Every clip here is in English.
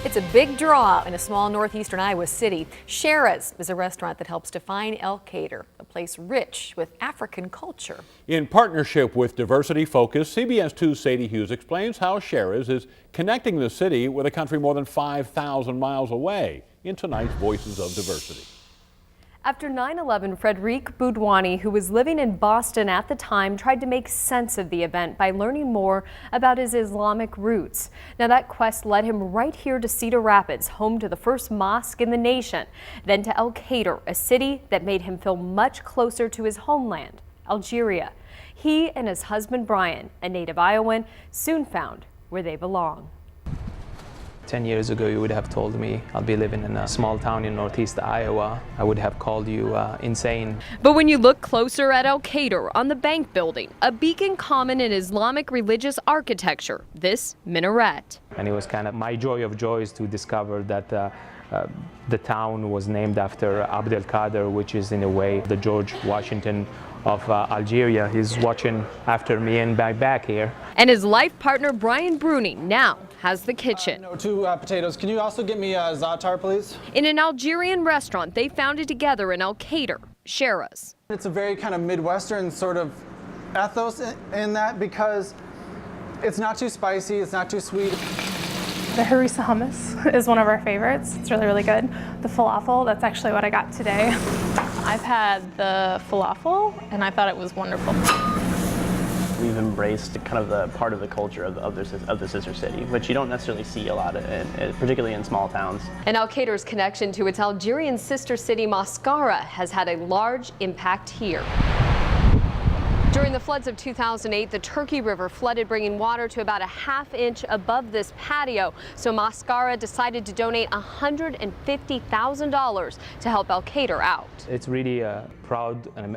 It's a big draw in a small northeastern Iowa city. Shara's is a restaurant that helps define Elkader, a place rich with African culture. In partnership with Diversity Focus, CBS 2's Sadie Hughes explains how Shara's is connecting the city with a country more than 5,000 miles away in tonight's Voices of Diversity. After 9/11, Frederic Boudouani, who was living in Boston at the time, tried to make sense of the event by learning more about his Islamic roots. Now that quest led him right here to Cedar Rapids, home to the first mosque in the nation, then to Elkader, a city that made him feel much closer to his homeland, Algeria. He and his husband Brian, a native Iowan, soon found where they belong. 10 years ago, you would have told me I'll be living in a small town in northeast Iowa. I would have called you insane. But when you look closer at Elkader on the bank building, a beacon common in Islamic religious architecture, this minaret. And it was kind of my joy of joys to discover that the town was named after Elkader, which is in a way the George Washington of Algeria. He's watching after me and back here. And his life partner Brian Bruni now has the kitchen. No, two potatoes. Can you also get me a za'atar, please? In an Algerian restaurant, they found it together in Elkader, Shara's. It's a very kind of Midwestern sort of ethos in that, because it's not too spicy, it's not too sweet. The harissa hummus is one of our favorites. It's really, really good. The falafel, that's actually what I got today. I've had the falafel and I thought it was wonderful. We've embraced kind of the part of the culture of the sister city, which you don't necessarily see a lot, particularly in small towns. And Elkader's connection to its Algerian sister city Mascara has had a large impact here. During the floods of 2008, the Turkey River flooded, bringing water to about a half-inch above this patio. So Mascara decided to donate $150,000 to help Elkader out. It's really a proud and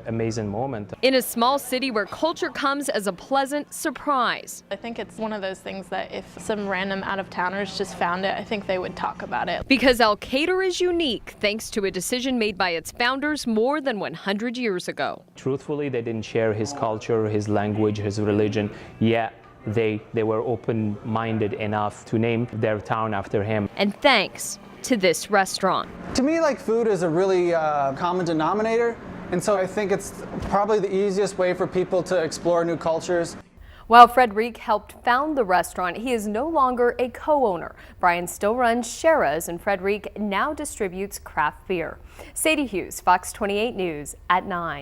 amazing moment. In a small city where culture comes as a pleasant surprise. I think it's one of those things that if some random out-of-towners just found it, I think they would talk about it. Because Elkader is unique thanks to a decision made by its founders more than 100 years ago. Truthfully, they didn't share his culture, his language, his religion, yet they were open-minded enough to name their town after him. And thanks to this restaurant. To me, like, food is a really common denominator, and so I think it's probably the easiest way for people to explore new cultures. While Frederic helped found the restaurant, he is no longer a co-owner. Brian still runs Shara's, and Frederic now distributes craft beer. Sadie Hughes, Fox 28 News at 9.